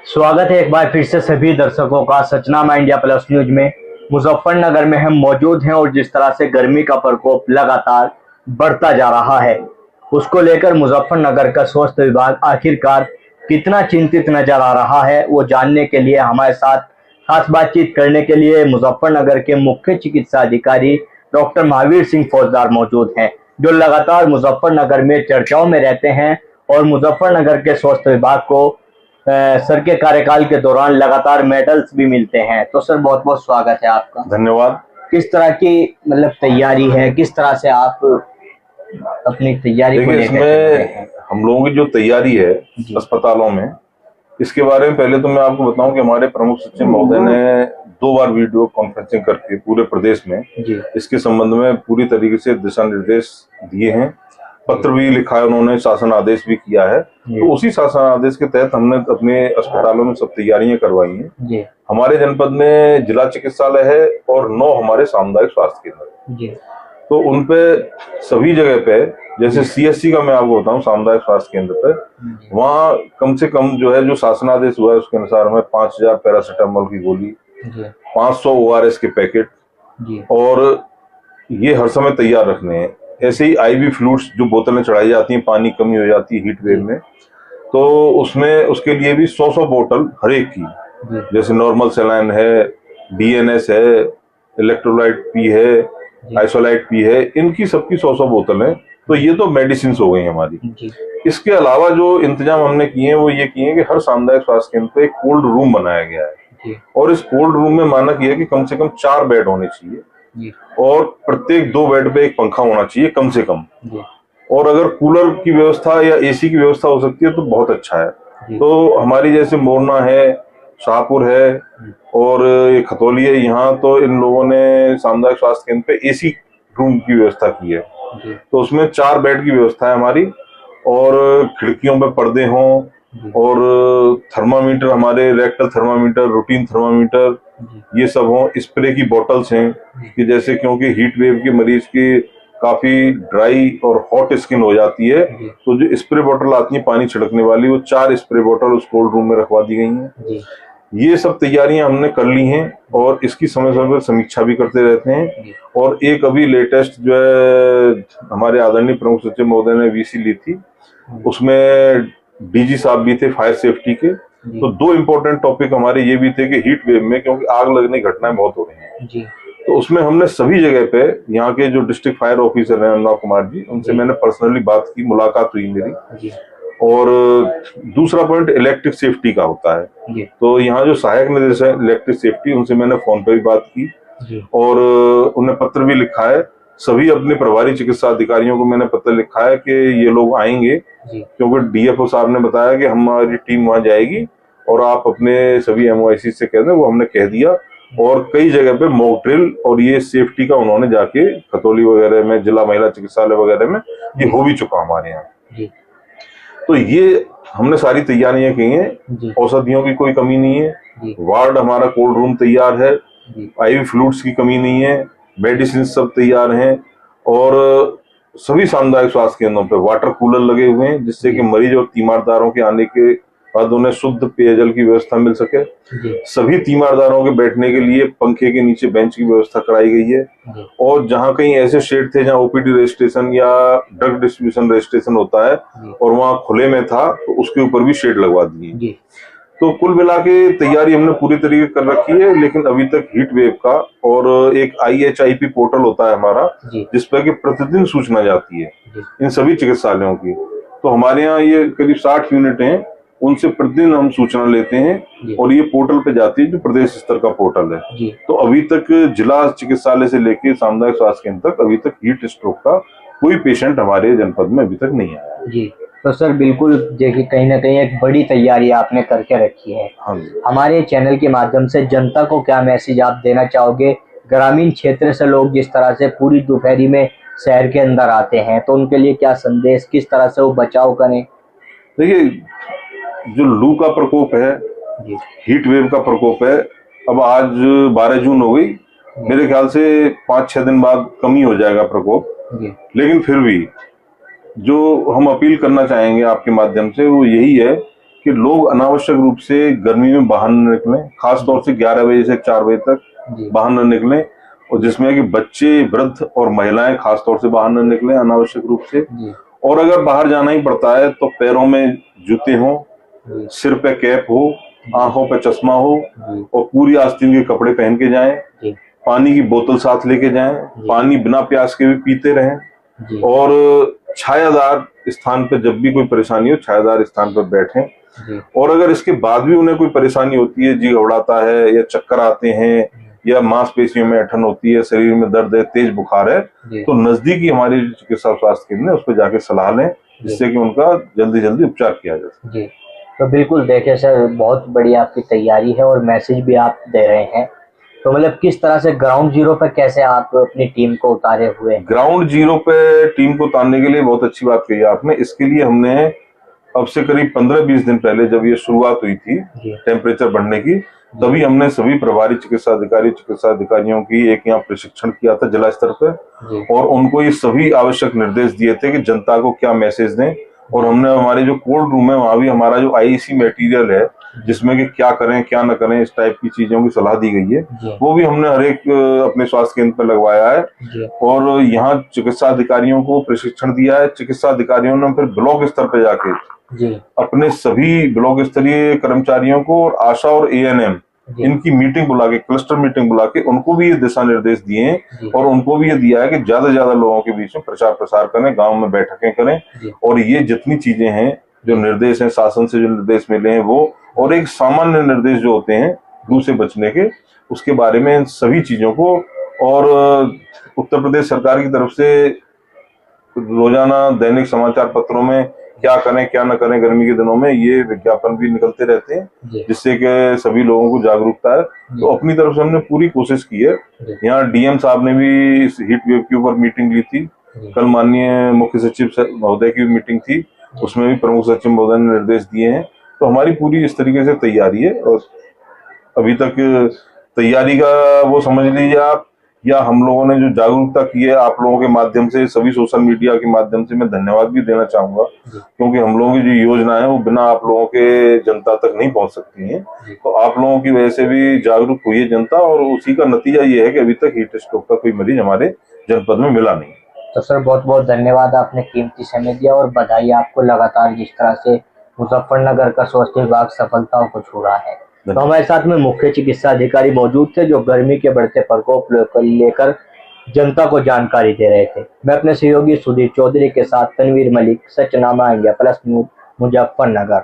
स्वागत है एक बार फिर से सभी दर्शकों का सचनामा इंडिया प्लस न्यूज में। मुजफ्फरनगर में हम मौजूद हैं और जिस तरह से गर्मी का प्रकोप लगातार बढ़ता जा रहा है, उसको लेकर मुजफ्फरनगर का स्वास्थ्य विभाग आखिरकार कितना चिंतित नजर आ रहा है, वो जानने के लिए हमारे साथ खास बातचीत करने के लिए मुजफ्फरनगर के मुख्य चिकित्सा अधिकारी डॉक्टर महावीर सिंह फौजदार मौजूद हैं, जो लगातार मुजफ्फरनगर में चर्चाओं में रहते हैं और मुजफ्फरनगर के स्वास्थ्य विभाग को सर के कार्यकाल के दौरान लगातार मेडल्स भी मिलते हैं। तो सर बहुत बहुत स्वागत है आपका। धन्यवाद। किस तरह की तैयारी है, किस तरह से आप अपनी तैयारी को लेकर चल रहे हैं? हम लोगों की जो तैयारी है अस्पतालों में, इसके बारे में पहले तो मैं आपको बताऊं कि हमारे प्रमुख सचिव महोदय ने 2 बार वीडियो कॉन्फ्रेंसिंग करके पूरे प्रदेश में इसके संबंध में पूरी तरीके से दिशा निर्देश दिए हैं। पत्र भी लिखा है उन्होंने, शासन आदेश भी किया है। तो उसी शासन आदेश के तहत हमने अपने अस्पतालों में सब तैयारियां करवाई हैं। हमारे जनपद में जिला चिकित्सालय है और 9 हमारे सामुदायिक स्वास्थ्य केंद्र। तो उनपे सभी जगह पे, जैसे CSC का मैं आपको बताऊं, सामुदायिक स्वास्थ्य केंद्र पे, वहाँ कम से कम जो है, जो शासनादेश हुआ है उसके अनुसार हमें 5000 पैरासीटामोल की गोली, 500 ORS के पैकेट और ये हर समय तैयार रखने हैं। ऐसे ही IV फ्लूइड्स जो बोतलें चढ़ाई जाती हैं, पानी कमी हो जाती है हीट वेव में, तो उसमें उसके लिए भी 100 बोतल हर एक की, जैसे नॉर्मल सलाइन है, DNS है, इलेक्ट्रोलाइट P है, आइसोलाइट P है, इनकी सबकी 100 बोतलें। तो ये तो मेडिसिन हो गई हमारी। इसके अलावा जो इंतजाम हमने किए हैं वो ये किए हैं कि हर सामुदायिक स्वास्थ्य केंद्र पे एक कोल्ड रूम बनाया गया है और इस कोल्ड रूम में मानक ये है कि कम से कम 4 बेड होने चाहिए और प्रत्येक 2 बेड पे एक पंखा होना चाहिए कम से कम। और अगर कूलर की व्यवस्था या AC की व्यवस्था हो सकती है तो बहुत अच्छा है। तो हमारी जैसे मोरना है, शाहपुर है और ये खतौली है, यहाँ तो इन लोगों ने सामुदायिक स्वास्थ्य केंद्र पे AC रूम की व्यवस्था की है। तो उसमें 4 बेड की व्यवस्था है हमारी और खिड़कियों पे पर्दे हों और थर्मामीटर, हमारे रेक्टल थर्मामीटर, रूटीन थर्मामीटर, ये सब हो। स्प्रे की बोतल्स हैं कि जैसे, क्योंकि हीट वेव के मरीज की काफी ड्राई और हॉट स्किन हो जाती है, तो जो स्प्रे बोतल आती है पानी छिड़कने वाली, वो 4 स्प्रे बोतल उस कोल्ड रूम में रखवा दी गई हैं। ये सब तैयारियां हमने कर ली हैं और इसकी समय समय पर समीक्षा भी करते रहते हैं। और एक अभी लेटेस्ट जो है हमारे आदरणीय प्रमुख सचिव महोदय ने VC ली थी, उसमें DG साहब भी थे फायर सेफ्टी के। तो 2 इम्पोर्टेंट टॉपिक हमारे ये भी थे कि हीट वेव में, क्योंकि आग लगने की घटनाएं बहुत हो रही हैं, तो उसमें हमने सभी जगह पे यहाँ के जो डिस्ट्रिक्ट फायर ऑफिसर हैं अनुराग कुमार जी, उनसे मैंने पर्सनली बात की, मुलाकात हुई मेरी। और दूसरा पॉइंट इलेक्ट्रिक सेफ्टी का होता है, तो यहाँ जो सहायक निदेशक है इलेक्ट्रिक सेफ्टी, उनसे मैंने फोन पे भी बात की और उन्हें पत्र भी लिखा है। सभी अपने प्रभारी चिकित्सा अधिकारियों को मैंने पत्र लिखा है कि ये लोग आएंगे, क्योंकि DFO साहब ने बताया कि हमारी टीम वहां जाएगी और आप अपने सभी MOIC से कह दें, वो हमने कह दिया। और कई जगह पे मॉक ड्रिल और ये सेफ्टी का उन्होंने जाके खतौली वगैरह में, जिला महिला चिकित्सालय वगैरह में ये हो भी चुका हमारे यहाँ। तो ये हमने सारी तैयारियां की हैं। औषधियों की कोई कमी नहीं है, वार्ड हमारा कोल्ड रूम तैयार है, IV फ्लूइड्स की कमी नहीं है, मेडिसिन सब तैयार हैं और सभी सामुदायिक स्वास्थ्य केंद्रों पे वाटर कूलर लगे हुए हैं, जिससे कि मरीज और तीमारदारों के आने के बाद उन्हें शुद्ध पेयजल की व्यवस्था मिल सके। सभी तीमारदारों के बैठने के लिए पंखे के नीचे बेंच की व्यवस्था कराई गई है। और जहां कहीं ऐसे शेड थे जहां OPD रजिस्ट्रेशन या ड्रग डिस्ट्रीब्यूशन रजिस्ट्रेशन होता है और वहां खुले में था, तो उसके ऊपर भी शेड लगवा दिए। तो कुल मिला के तैयारी हमने पूरी तरीके कर रखी है। लेकिन अभी तक हीट वेव का, और एक IHIP पोर्टल होता है हमारा, जिस पर कि प्रतिदिन सूचना जाती है इन सभी चिकित्सालयों की। तो हमारे यहाँ ये करीब 60 यूनिट हैं, उनसे प्रतिदिन हम सूचना लेते हैं और ये पोर्टल पे जाती है, जो प्रदेश स्तर का पोर्टल है। तो अभी तक जिला चिकित्सालय से लेके सामुदायिक स्वास्थ्य केंद्र तक अभी तक हीट स्ट्रोक का कोई पेशेंट हमारे जनपद में अभी तक नहीं आया। तो सर बिल्कुल देखिए, कहीं ना कहीं एक बड़ी तैयारी आपने करके रखी है। हमारे चैनल के माध्यम से जनता को क्या मैसेज आप देना चाहोगे? ग्रामीण क्षेत्र से लोग जिस तरह से पूरी दोपहरी में शहर के अंदर आते हैं, तो उनके लिए क्या संदेश, किस तरह से वो बचाव करें? देखिए, जो लू का प्रकोप है, हीट वेव का प्रकोप है, अब आज 12 जून हो गई, मेरे ख्याल से 5-6 दिन बाद कम ही हो जाएगा प्रकोप। लेकिन फिर भी जो हम अपील करना चाहेंगे आपके माध्यम से, वो यही है कि लोग अनावश्यक रूप से गर्मी में बाहर न निकलें, खासतौर से 11 बजे से 4 बजे तक बाहर न निकलें, और जिसमें कि बच्चे, वृद्ध और महिलाएं खासतौर से बाहर न निकलें अनावश्यक रूप से। और अगर बाहर जाना ही पड़ता है तो पैरों में जूते हों, सिर पे कैप हो, आंखों पे चश्मा हो, और पूरी आस्तीन के कपड़े पहन के जाएं, पानी की बोतल साथ लेके जाएं, पानी बिना प्यास के भी पीते रहें, और छायादार स्थान पर जब भी कोई परेशानी हो छायादार स्थान पर बैठें। और अगर इसके बाद भी उन्हें कोई परेशानी होती है, जी घबराता है या चक्कर आते हैं या मांसपेशियों में ऐंठन होती है, शरीर में दर्द है, तेज बुखार है, तो नजदीकी हमारे चिकित्सा स्वास्थ्य केंद्र है उस पर जाके सलाह लें, जिससे कि उनका जल्दी जल्दी उपचार किया जा सके। जी, तो बिल्कुल देखिए सर, बहुत बड़ी आपकी तैयारी है और मैसेज भी आप दे रहे हैं। तो मतलब किस तरह से ग्राउंड जीरो पे कैसे आप अपनी टीम को उतारे हुए हैं? ग्राउंड जीरो पे टीम को उतारने के लिए बहुत अच्छी बात कही आपने। इसके लिए हमने अब से करीब 15-20 दिन पहले जब ये शुरुआत हुई थी टेम्परेचर बढ़ने की, तभी हमने सभी प्रभारी चिकित्सा अधिकारियों की एक यहाँ प्रशिक्षण किया था जिला स्तर पर, और उनको ये सभी आवश्यक निर्देश दिए थे कि जनता को क्या मैसेज दें। और हमने हमारे जो कोल्ड रूम है वहां भी हमारा जो आईईसी मटेरियल है, जिसमें कि क्या करें क्या न करें इस टाइप की चीजों की सलाह दी गई है, वो भी हमने हर एक अपने स्वास्थ्य केंद्र पर लगवाया है। और यहाँ चिकित्सा अधिकारियों को प्रशिक्षण दिया है। चिकित्सा अधिकारियों ने फिर ब्लॉक स्तर पर जाके अपने सभी ब्लॉक स्तरीय कर्मचारियों को और आशा और एएनएम इनकी मीटिंग बुला के, क्लस्टर मीटिंग बुला के उनको भी ये दिशा निर्देश दिए हैं, और उनको भी ये दिया है कि ज्यादा से ज्यादा लोगों के बीच में प्रचार प्रसार करें, गांव में बैठकें करें, और ये जितनी चीजें हैं जो निर्देश हैं शासन से जो निर्देश मिले हैं वो, और एक सामान्य निर्देश जो होते हैं लू से बचने के, उसके बारे में इन सभी चीजों को। और उत्तर प्रदेश सरकार की तरफ से रोजाना दैनिक समाचार पत्रों में क्या करें क्या न करें गर्मी के दिनों में ये विज्ञापन भी निकलते रहते हैं, जिससे कि सभी लोगों को जागरूकता है। तो अपनी तरफ से हमने पूरी कोशिश की है। यहाँ डीएम साहब ने भी इस हीट वेव के ऊपर मीटिंग ली थी। कल माननीय मुख्य सचिव महोदय की मीटिंग थी, उसमें भी प्रमुख सचिव महोदय ने निर्देश दिए हैं। तो हमारी पूरी इस तरीके से तैयारी है, और अभी तक तैयारी का वो समझ लीजिए आप, या हम लोगों ने जो जागरूकता की है आप लोगों के माध्यम से, सभी सोशल मीडिया के माध्यम से मैं धन्यवाद भी देना चाहूंगा, क्योंकि हम लोगों की जो योजना है वो बिना आप लोगों के जनता तक नहीं पहुंच सकती है। तो आप लोगों की वजह से भी जागरूक हुई है जनता, और उसी का नतीजा ये है कि अभी तक हीट स्ट्रोक का कोई मरीज हमारे जनपद में मिला नहीं। तो सर बहुत बहुत धन्यवाद, आपने कीमती समय दिया, और बधाई आपको लगातार जिस तरह से मुजफ्फरनगर का स्वास्थ्य विभाग सफलताओं को छू रहा है। तो हमारे साथ में मुख्य चिकित्सा अधिकारी मौजूद थे जो गर्मी के बढ़ते प्रकोप लेकर जनता को जानकारी दे रहे थे। मैं अपने सहयोगी सुधीर चौधरी के साथ Tanveer Malik, Sachnama India plus news, Muzaffarnagar.